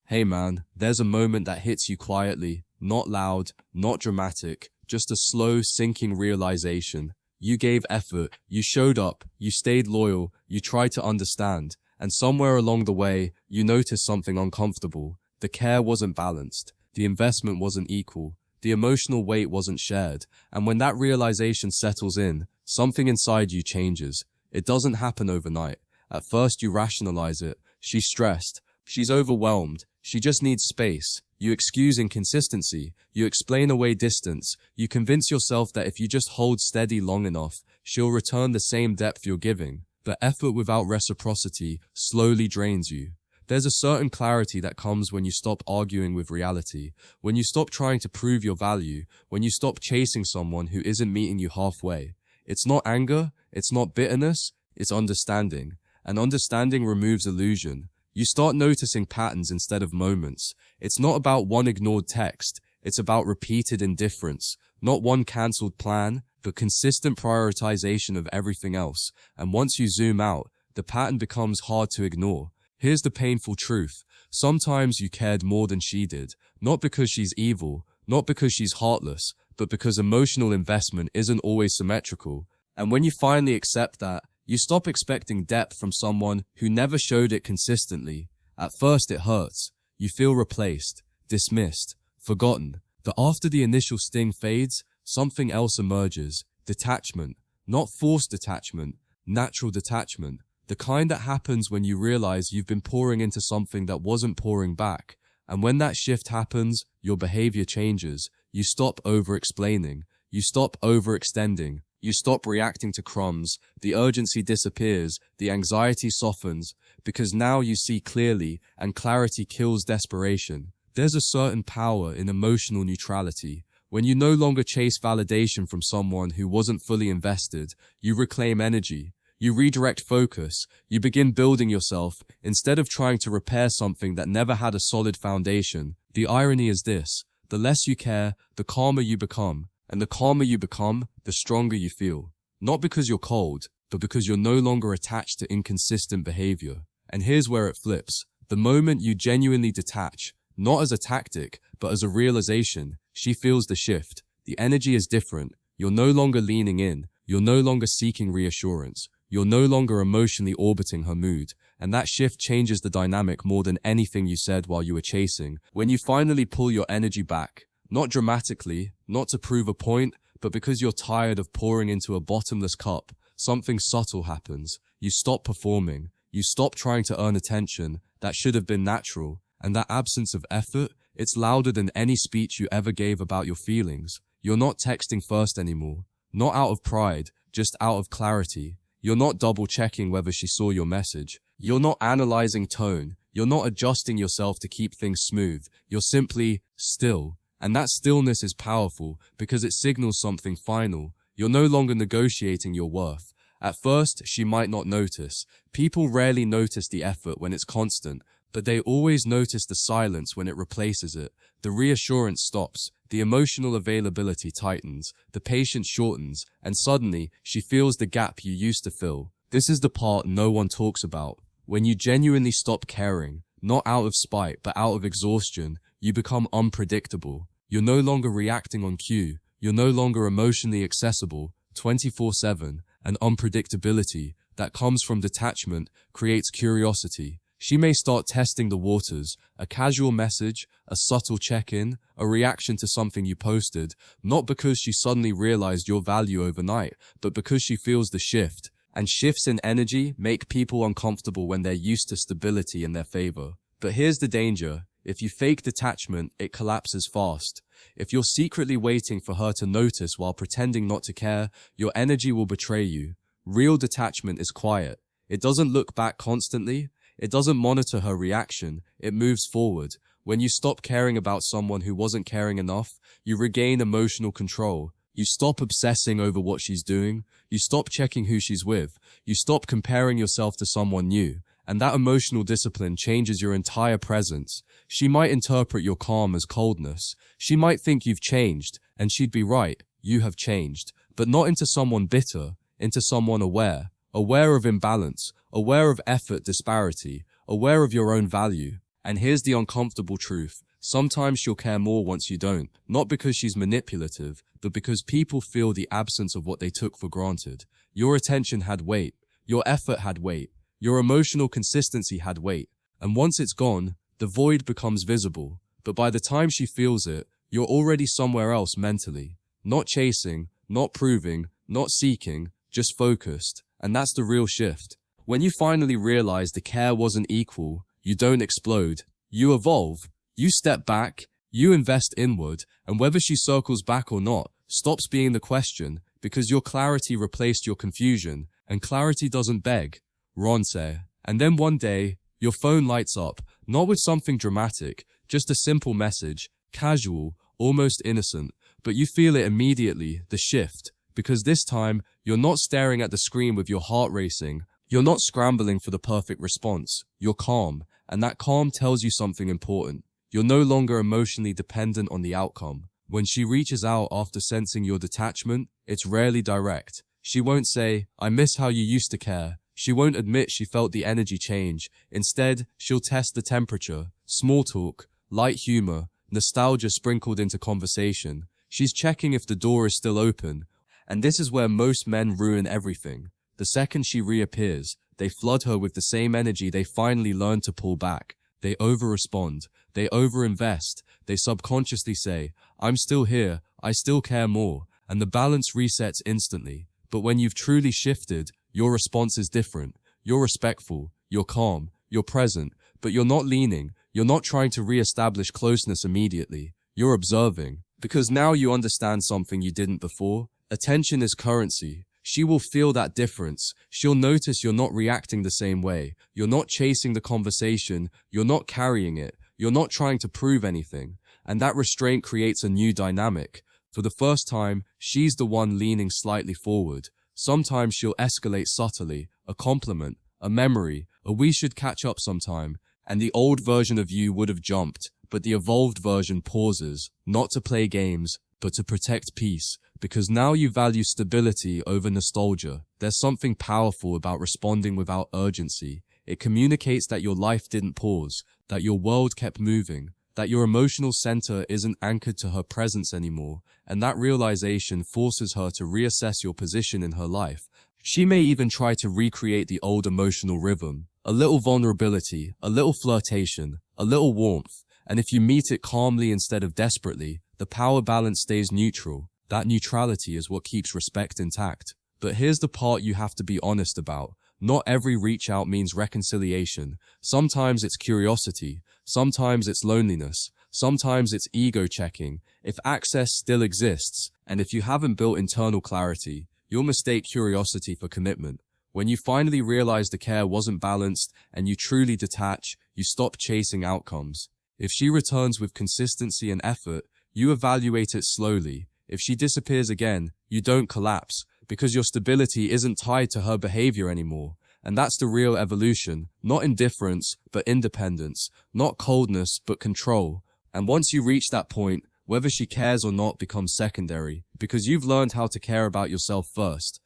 Hey man, there's a moment that hits you quietly, not loud, not dramatic, just a slow, sinking realization. You gave effort, you showed up, you stayed loyal, you tried to understand, and somewhere along the way, you noticed something uncomfortable. The care wasn't balanced, the investment wasn't equal, the emotional weight wasn't shared, and when that realization settles in, something inside you changes. It doesn't happen overnight. At first you rationalize it. She's stressed. She's overwhelmed. She just needs space. You excuse inconsistency. You explain away distance. You convince yourself that if you just hold steady long enough, she'll return the same depth you're giving. But effort without reciprocity slowly drains you. There's a certain clarity that comes when you stop arguing with reality, when you stop trying to prove your value, when you stop chasing someone who isn't meeting you halfway. It's not anger, it's not bitterness, it's understanding. And understanding removes illusion. You start noticing patterns instead of moments. It's not about one ignored text, it's about repeated indifference. Not one cancelled plan, but consistent prioritization of everything else. And once you zoom out, the pattern becomes hard to ignore. Here's the painful truth. Sometimes you cared more than she did. Not because she's evil, not because she's heartless, but because emotional investment isn't always symmetrical. And when you finally accept that, you stop expecting depth from someone who never showed it consistently. At first it hurts. You feel replaced, dismissed, forgotten. But after the initial sting fades, something else emerges. Detachment. Not forced detachment, natural detachment. The kind that happens when you realize you've been pouring into something that wasn't pouring back. And when that shift happens, your behavior changes. You stop over-explaining. You stop overextending. You stop reacting to crumbs. The urgency disappears. The anxiety softens. Because now you see clearly, and clarity kills desperation. There's a certain power in emotional neutrality. When you no longer chase validation from someone who wasn't fully invested, you reclaim energy. You redirect focus. You begin building yourself instead of trying to repair something that never had a solid foundation. The irony is this: the less you care, the calmer you become. And the calmer you become, the stronger you feel. Not because you're cold, but because you're no longer attached to inconsistent behavior. And here's where it flips. The moment you genuinely detach, not as a tactic, but as a realization, she feels the shift. The energy is different. You're no longer leaning in. You're no longer seeking reassurance. You're no longer emotionally orbiting her mood. And that shift changes the dynamic more than anything you said while you were chasing. When you finally pull your energy back, not dramatically, not to prove a point, but because you're tired of pouring into a bottomless cup, something subtle happens. You stop performing. You stop trying to earn attention. That should have been natural. And that absence of effort, it's louder than any speech you ever gave about your feelings. You're not texting first anymore. Not out of pride, just out of clarity. You're not double-checking whether she saw your message. You're not analyzing tone. You're not adjusting yourself to keep things smooth. You're simply still. And that stillness is powerful because it signals something final. You're no longer negotiating your worth. At first, she might not notice. People rarely notice the effort when it's constant, but they always notice the silence when it replaces it. The reassurance stops. The emotional availability tightens. The patience shortens. And suddenly, she feels the gap you used to fill. This is the part no one talks about. When you genuinely stop caring, not out of spite, but out of exhaustion, you become unpredictable. You're no longer reacting on cue. You're no longer emotionally accessible 24/7. And unpredictability that comes from detachment creates curiosity. She may start testing the waters, a casual message, a subtle check-in, a reaction to something you posted, not because she suddenly realized your value overnight, but because she feels the shift. And shifts in energy make people uncomfortable when they're used to stability in their favor. But here's the danger. If you fake detachment, it collapses fast. If you're secretly waiting for her to notice while pretending not to care, your energy will betray you. Real detachment is quiet. It doesn't look back constantly. It doesn't monitor her reaction. It moves forward. When you stop caring about someone who wasn't caring enough, you regain emotional control. You stop obsessing over what she's doing. You stop checking who she's with. You stop comparing yourself to someone new. And that emotional discipline changes your entire presence. She might interpret your calm as coldness. She might think you've changed, and she'd be right. You have changed. But not into someone bitter, into someone aware. Aware of imbalance, aware of effort disparity, aware of your own value. And here's the uncomfortable truth. Sometimes she'll care more once you don't, not because she's manipulative, but because people feel the absence of what they took for granted. Your attention had weight, your effort had weight, your emotional consistency had weight, and once it's gone, the void becomes visible. But by the time she feels it, you're already somewhere else mentally. Not chasing, not proving, not seeking, just focused. And that's the real shift. When you finally realize the care wasn't equal, you don't explode. You evolve. You step back. You invest inward. And whether she circles back or not stops being the question, because your clarity replaced your confusion. And clarity doesn't beg. Ronse. And then one day, your phone lights up, not with something dramatic, just a simple message, casual, almost innocent, but you feel it immediately, the shift, because this time, you're not staring at the screen with your heart racing, you're not scrambling for the perfect response, you're calm, and that calm tells you something important. You're no longer emotionally dependent on the outcome. When she reaches out after sensing your detachment, it's rarely direct. She won't say, "I miss how you used to care." She won't admit she felt the energy change. Instead, she'll test the temperature, small talk, light humor, nostalgia sprinkled into conversation. She's checking if the door is still open. And this is where most men ruin everything. The second she reappears, they flood her with the same energy they finally learned to pull back. They over-respond. They over-invest. They subconsciously say, "I'm still here. I still care more." And the balance resets instantly. But when you've truly shifted, your response is different. You're respectful. You're calm. You're present. But you're not leaning. You're not trying to re-establish closeness immediately. You're observing. Because now you understand something you didn't before. Attention is currency. She will feel that difference. She'll notice you're not reacting the same way. You're not chasing the conversation. You're not carrying it. You're not trying to prove anything. And that restraint creates a new dynamic. For the first time, she's the one leaning slightly forward. Sometimes she'll escalate subtly. A compliment, a memory, a "we should catch up sometime." And the old version of you would have jumped. But the evolved version pauses, not to play games, but to protect peace. Because now you value stability over nostalgia. There's something powerful about responding without urgency. It communicates that your life didn't pause, that your world kept moving, that your emotional center isn't anchored to her presence anymore, and that realization forces her to reassess your position in her life. She may even try to recreate the old emotional rhythm, a little vulnerability, a little flirtation, a little warmth, and if you meet it calmly instead of desperately, the power balance stays neutral. That neutrality is what keeps respect intact. But here's the part you have to be honest about. Not every reach out means reconciliation. Sometimes it's curiosity. Sometimes it's loneliness. Sometimes it's ego checking. If access still exists, and if you haven't built internal clarity, you'll mistake curiosity for commitment. When you finally realize the care wasn't balanced and you truly detach, you stop chasing outcomes. If she returns with consistency and effort, you evaluate it slowly. If she disappears again, you don't collapse, because your stability isn't tied to her behavior anymore. And that's the real evolution. Not indifference, but independence. Not coldness, but control. And once you reach that point, whether she cares or not becomes secondary, because you've learned how to care about yourself first.